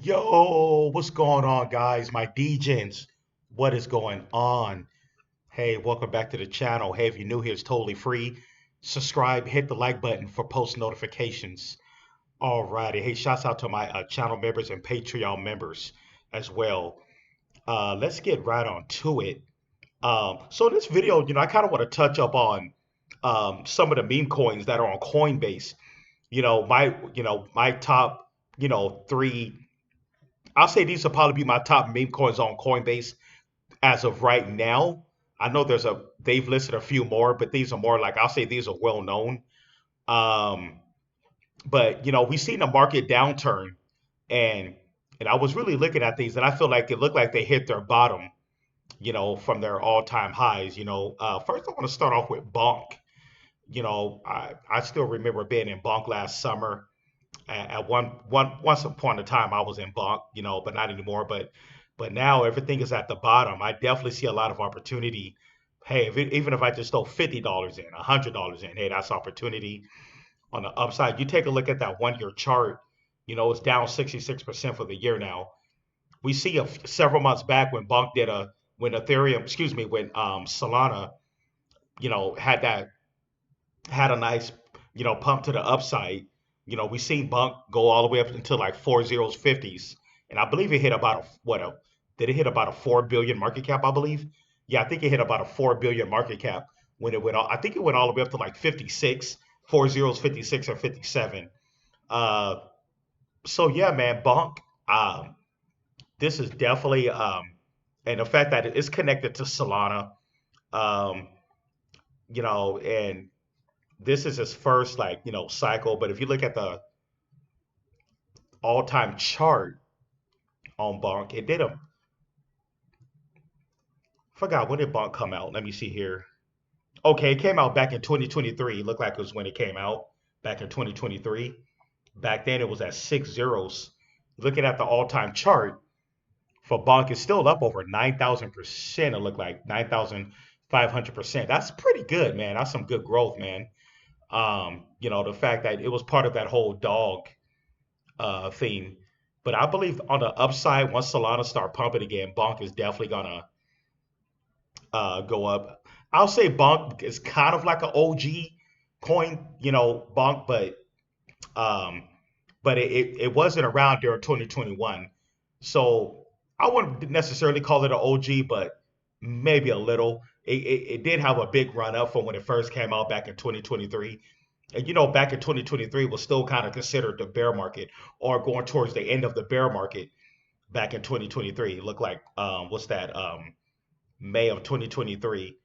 Yo, what's going on, guys? My DJs, what is going on? Hey, welcome back to the channel. Hey, if you're new here, it's totally free. Subscribe, hit the like button for post notifications. Alrighty. Hey, shouts out to my channel members and Patreon members as well. Let's get right on to it. So in this video, I kind of want to touch up on some of the meme coins that are on Coinbase. My top, three. I'll say these will probably be my top meme coins on Coinbase as of right now. I know they've listed a few more, but these are more like I'll say these are well known. Um, but we've seen a market downturn, and I was really looking at these, and I feel like it looked like they hit their bottom, from their all-time highs. First I want to start off with Bonk. I still remember being in Bonk last summer. At once upon a time I was in Bonk, but not anymore. But now everything is at the bottom. I definitely see a lot of opportunity. Hey, even if I just throw $50 in, $100 in, hey, that's opportunity on the upside. You take a look at that 1 year chart. It's down 66% for the year now. We see several months back when Bonk did when Ethereum, excuse me, when Solana, had a nice, pump to the upside. We seen Bunk go all the way up until like four zeros, 50s. And I believe it hit about did it hit about a 4 billion market cap, I believe? Yeah, I think it hit about a 4 billion market cap when it went all, I think it went all the way up to like 56, four zeros, 56 or 57. Uh, so yeah, man, Bunk, um, this is definitely, and the fact that it's connected to Solana, um, and this is his first like cycle. But if you look at the all-time chart on Bonk, it did a forgot when did Bonk come out. Let me see here. Okay, it came out back in 2023. It looked like it was when it came out back in 2023. Back then it was at six zeros. Looking at the all-time chart for Bonk, it's still up over 9,000%. It looked like 9,500%. That's pretty good, man. That's some good growth, man. The fact that it was part of that whole dog theme. But I believe on the upside, once Solana start pumping again, Bonk is definitely gonna go up. I'll say Bonk is kind of like an OG coin, Bonk, um, but it wasn't around during 2021. So I wouldn't necessarily call it an OG, but maybe a little. It did have a big run up from when it first came out back in 2023. And back in 2023 was still kind of considered the bear market or going towards the end of the bear market back in 2023. It looked like what's that? May of 2023.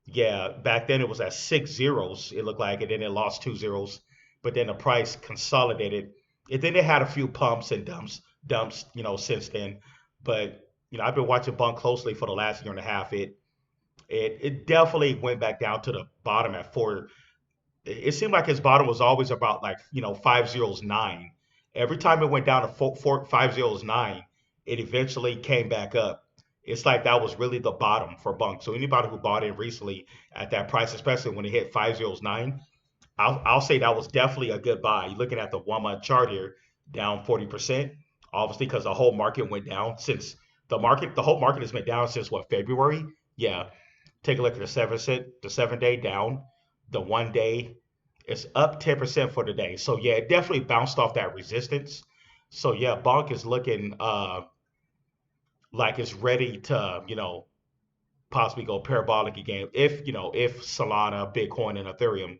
Yeah, back then it was at six zeros. It looked like, and then it lost two zeros, but then the price consolidated. And then it had a few pumps and dumps, since then. But I've been watching Bunk closely for the last year and a half. It definitely went back down to the bottom at four. It seemed like his bottom was always about like 509. Every time it went down to 509, it eventually came back up. It's like that was really the bottom for Bunk. So anybody who bought in recently at that price, especially when it hit 509, I'll say that was definitely a good buy. You're looking at the 1 month chart here, down 40%, obviously because the whole market went down since the whole market has been down since what, February? Yeah. Take a look at the 7 day down, the 1 day it's up 10% for the day. So yeah, it definitely bounced off that resistance. So yeah, Bonk is looking like it's ready to, possibly go parabolic again if Solana, Bitcoin, and Ethereum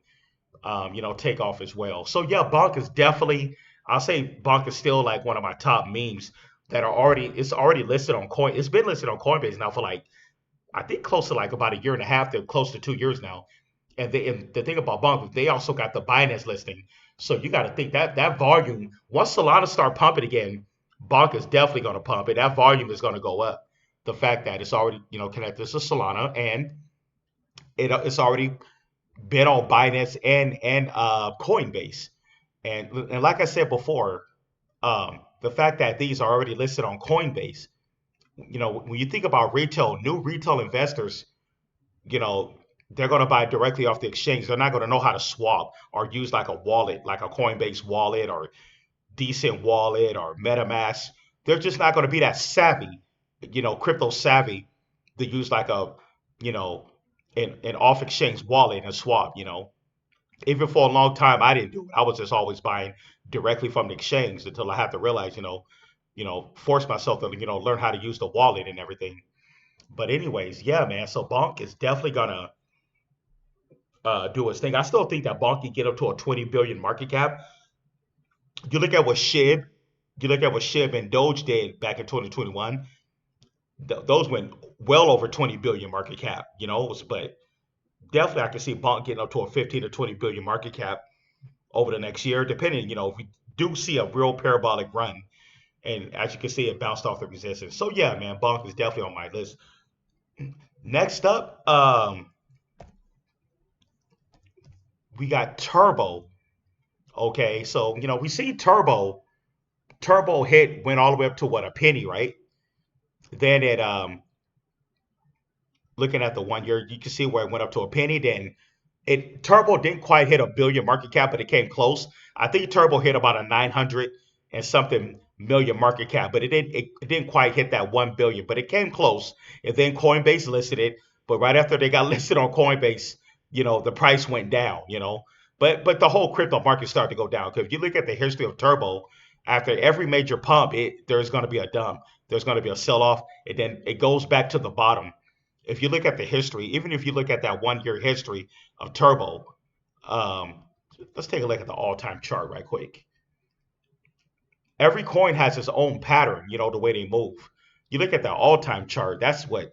take off as well. So yeah, Bonk is definitely, I'll say Bonk is still like one of my top memes that are it's already listed on Coin. It's been listed on Coinbase now for like, I think close to like about a year and a half to close to 2 years now. And the thing about Bonk, they also got the Binance listing. So you got to think that volume, once Solana start pumping again, Bonk is definitely going to pump it. That volume is going to go up. The fact that it's already, connected to Solana, and it's already been on Binance and Coinbase. And like I said before, the fact that these are already listed on Coinbase, when you think about new retail investors, you know, they're going to buy directly off the exchange. They're not going to know how to swap or use like a wallet, like a Coinbase wallet or Decent Wallet or MetaMask. they're just not going to be that savvy, crypto savvy to use like a, you know, an off exchange wallet and swap. Even for a long time, I didn't do it. I was just always buying directly from the exchange until I had to realize, force myself to, learn how to use the wallet and everything. But anyways, yeah, man. So Bonk is definitely gonna do its thing. I still think that Bonk can get up to a 20 billion market cap. You look at what Shib, you look at what Shib and Doge did back in 2021. Those went well over 20 billion market cap. But definitely I can see Bonk getting up to a 15 to 20 billion market cap over the next year, depending. If we do see a real parabolic run, and as you can see, it bounced off the resistance. So yeah, man, Bonk is definitely on my list. Next up, we got Turbo. Okay, so we see Turbo hit went all the way up to what, a penny, right? Then it looking at the 1 year, you can see where it went up to a penny. Then it Turbo didn't quite hit a billion market cap, but it came close. I think Turbo hit about a 900 and something million market cap, but it didn't quite hit that 1 billion, but it came close. And then Coinbase listed it, but right after they got listed on Coinbase, the price went down. But the whole crypto market started to go down. Because if you look at the history of Turbo, after every major pump, there's going to be a dump. There's going to be a sell off, and then it goes back to the bottom. If you look at the history, even if you look at that 1 year history of Turbo, um, let's take a look at the all time chart right quick. Every coin has its own pattern, the way they move. You look at the all time chart, that's what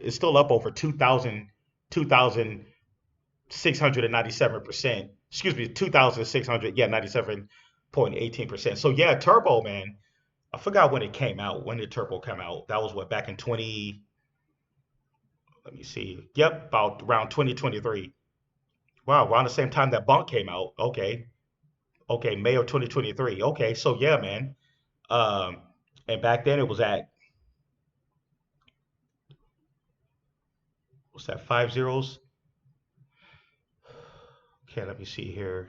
it's still up over 2,697%. Excuse me, 2,600, yeah, 97.18%. So yeah, Turbo, man, I forgot when it came out. When did Turbo come out? That was what, back in 20, let me see. Yep, about around 2023. Wow, around the same time that Bonk came out. Okay. Okay, May of 2023. Okay, so yeah, man. Um, and back then it was at, what's that, 5 zeros? Okay, let me see here.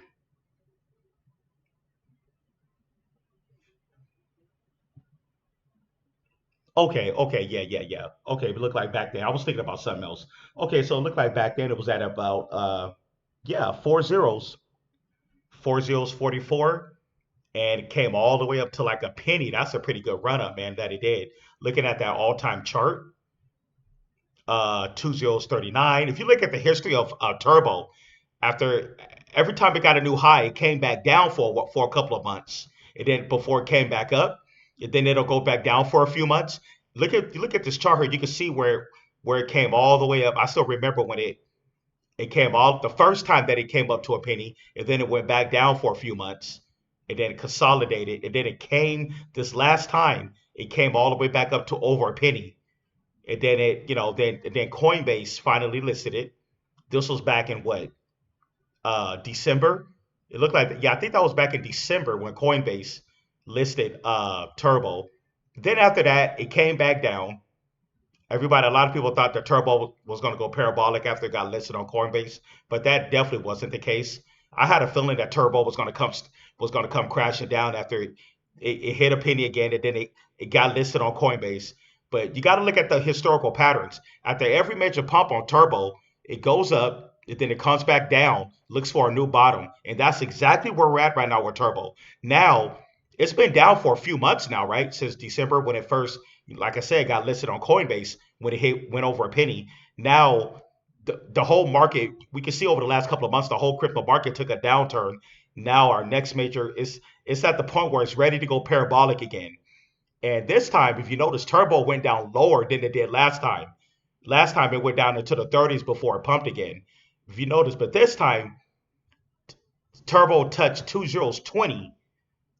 Okay, okay, yeah, yeah, yeah. Okay, it looked like back then. I was thinking about something else. Okay, so it looked like back then it was at about yeah, 4 zeros. 4 zeros, 44. And it came all the way up to like a penny. That's a pretty good run up, man, that it did. Looking at that all-time chart, 2 zeros, 39. If you look at the history of Turbo, after every time it got a new high, it came back down for a couple of months, and then before it came back up, and then it'll go back down for a few months. Look at this chart here. You can see where it came all the way up. I still remember when it came all the first time that it came up to a penny, and then it went back down for a few months, and then it consolidated, and then it came this last time. It came all the way back up to over a penny, and then then Coinbase finally listed it. This was back in what, December. It looked like, yeah, I think that was back in December when Coinbase listed Turbo. Then after that, it came back down. A lot of people thought that Turbo was going to go parabolic after it got listed on Coinbase, but that definitely wasn't the case. I had a feeling that Turbo was going to come crashing down after it hit a penny again, and then it got listed on Coinbase. But you got to look at the historical patterns. After every major pump on Turbo, it goes up, and then it comes back down, looks for a new bottom, and that's exactly where we're at right now with Turbo. Now it's been down for a few months now, right? Since December when it first, like I said, got listed on Coinbase when it went over a penny. Now the whole market, we can see over the last couple of months, the whole crypto market took a downturn. Now our next major is it's at the point where it's ready to go parabolic again. And this time, if you notice, Turbo went down lower than it did last time. Last time it went down into the 30s before it pumped again. If you notice, but this time Turbo touched 2 zeros 20.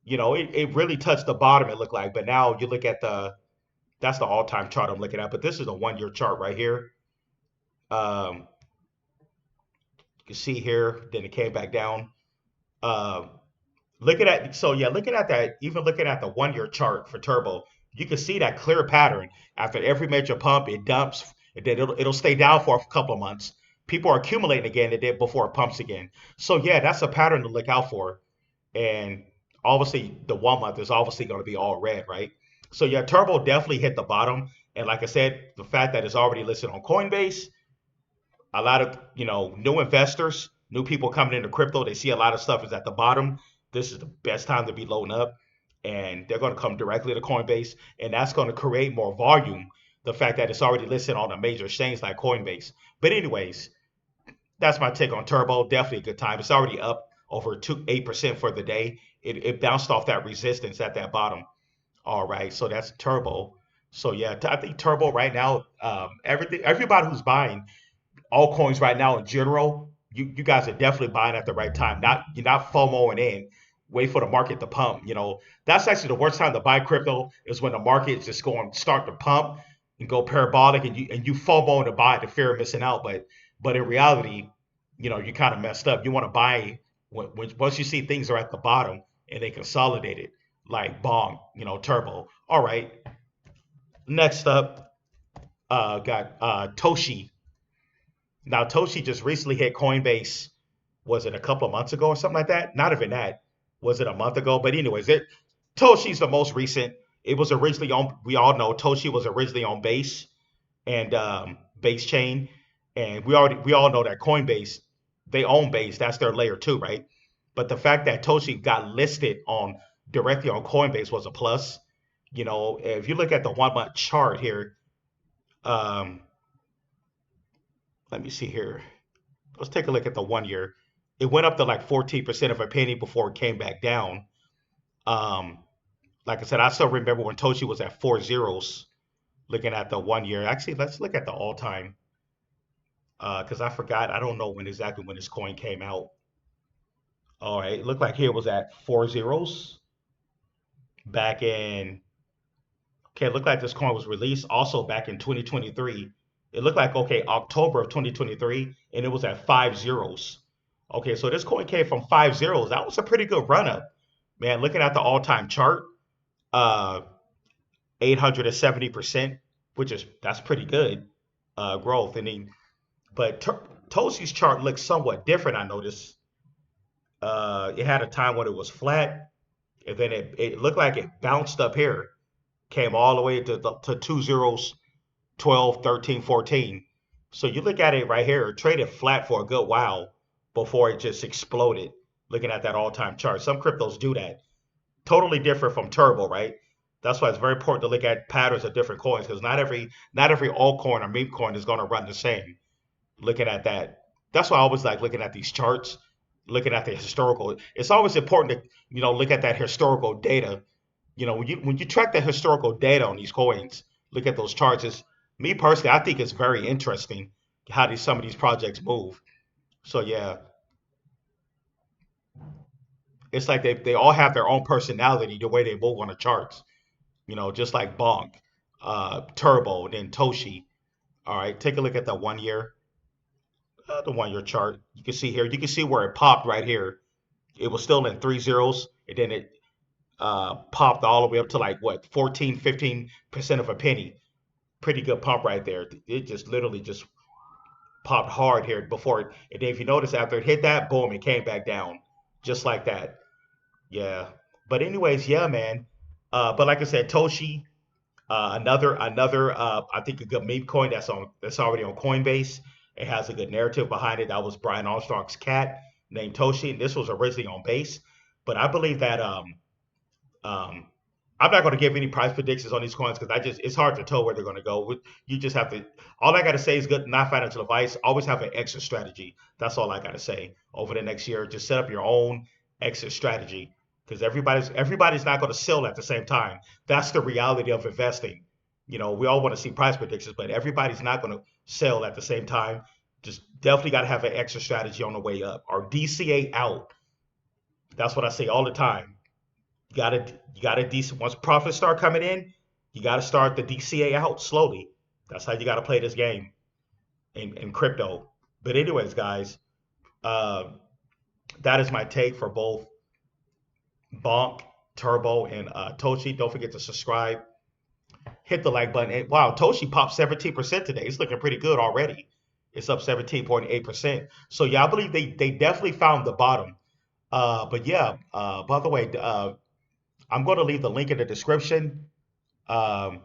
It really touched the bottom, it looked like. But now you look at that's the all-time chart I'm looking at. But this is a 1 year chart right here. Um, you can see here, then it came back down. Um, looking at that, even looking at the 1 year chart for Turbo, you can see that clear pattern. After every major pump, it dumps, and then it'll stay down for a couple of months. People are accumulating again, and then before it pumps again. So yeah, that's a pattern to look out for. And obviously the 1 month is obviously going to be all red, right? So yeah, Turbo definitely hit the bottom. And like I said, the fact that it's already listed on Coinbase, a lot of new investors, new people coming into crypto, they see a lot of stuff is at the bottom. This is the best time to be loading up, and they're going to come directly to Coinbase, and that's going to create more volume. The fact that it's already listed on a major exchange like Coinbase. But anyways, that's my take on Turbo. Definitely a good time. It's already up over 8% for the day. It bounced off that resistance at that bottom. All right, so that's Turbo. So yeah, I think Turbo right now, everybody who's buying altcoins right now in general, you guys are definitely buying at the right time. You're not FOMOing in, wait for the market to pump. That's actually the worst time to buy crypto is when the market is just going start to pump and go parabolic, and you FOMO to buy the fear of missing out. But in reality, you kind of messed up. You want to buy when once you see things are at the bottom and they consolidate it like Bong, Turbo. All right, next up, got Toshi. Now, Toshi just recently hit Coinbase. Was it a couple of months ago or something like that? Not even that. Was it a month ago? But anyways, Toshi's the most recent. It was originally on. We all know Toshi was originally on Base and Base Chain, and we all know that Coinbase, they own Base. That's their layer two, right? But the fact that Toshi got listed on directly on Coinbase was a plus. If you look at the 1 month chart here, um, let me see here. Let's take a look at the 1 year. It went up to like 14% of a penny before it came back down. Um, like I said, I still remember when Toshi was at 4 zeros. Looking at the 1 year. Actually, let's look at the all time because I forgot. I don't know exactly when this coin came out. All right, it looked like here it was at 4 zeros back in. Okay, it looked like this coin was released also back in 2023. It looked like okay October of 2023, and it was at 5 zeros. Okay, so this coin came from 5 zeros. That was a pretty good run up, man. Looking at the all time chart, uh, 870%, that's pretty good growth. I mean, but Toshi's chart looks somewhat different. I noticed it had a time when it was flat, and then it looked like it bounced up here, came all the way to 2 zeros, 12, 13, 14. So you look at it right here, it traded flat for a good while before it just exploded. Looking at that all-time chart, some cryptos do that. Totally different from Turbo, right? That's why it's very important to look at patterns of different coins because not every altcoin or meme coin is going to run the same. Looking at that, that's why I always like looking at these charts, looking at the historical. It's always important to look at that historical data. When you track the historical data on these coins, look at those charts. Me personally, I think it's very interesting how some of these projects move. So yeah, it's like they all have their own personality, the way they move on the charts. Just like Bonk, Turbo, and then Toshi. All right, take a look at the 1 year chart. You can see here, you can see where it popped right here. It was still in 3 zeros, and then it popped all the way up to like what 14, 15% of a penny. Pretty good pump right there. It just literally just popped hard here before it. And then if you notice, after it hit that, boom, it came back down just like that. Yeah. But anyways, yeah, man. But like I said, Toshi, another I think a good meme coin that's already on Coinbase. It has a good narrative behind it. That was Brian Armstrong's cat named Toshi. And this was originally on Base, but I believe that um, I'm not going to give any price predictions on these coins because it's hard to tell where they're going to go. You just have to. All I got to say is good, not financial advice. Always have an exit strategy. That's all I got to say. Over the next year, just set up your own exit strategy because everybody's not going to sell at the same time. That's the reality of investing. We all want to see price predictions, but everybody's not going to sell at the same time. Just definitely got to have an exit strategy on the way up or DCA out. That's what I say all the time. You gotta once profits start coming in, you gotta start the DCA out slowly. That's how you gotta play this game in crypto. But anyways, guys, uh, that is my take for both Bonk, Turbo, and Toshi. Don't forget to subscribe, hit the like button. And wow, Toshi popped 17% today. It's looking pretty good already. It's up 17.8%. So yeah, I believe they definitely found the bottom. But yeah, by the way, I'm going to leave the link in the description. Um,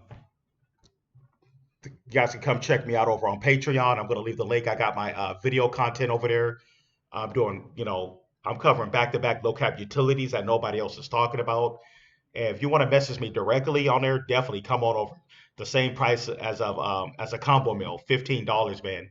you guys can come check me out over on Patreon. I'm going to leave the link. I got my video content over there. I'm doing, I'm covering back-to-back low cap utilities that nobody else is talking about. And if you want to message me directly on there, definitely come on over. The same price as a combo meal, $15, man.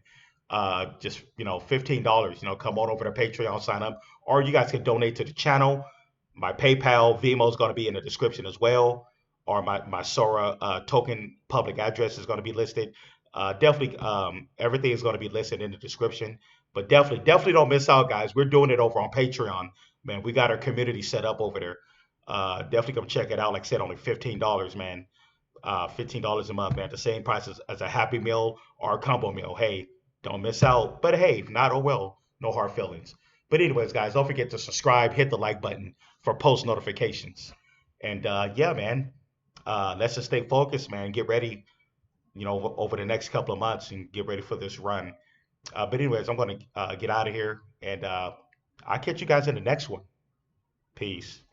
Just $15. Come on over to Patreon, sign up, or you guys can donate to the channel. My PayPal, Venmo is going to be in the description as well, or my Sora token public address is going to be listed. Definitely, everything is going to be listed in the description. But definitely don't miss out, guys. We're doing it over on Patreon, man. We got our community set up over there. Definitely come check it out. Like I said, only $15, man. $15 a month, man. The same price as a Happy Meal or a combo meal. Hey, don't miss out. But hey, if not, oh well. No hard feelings. But anyways, guys, don't forget to subscribe, hit the like button for post notifications. And yeah, man, let's just stay focused, man. Get ready, over the next couple of months and get ready for this run. But anyways, I'm going to get out of here and I'll catch you guys in the next one. Peace.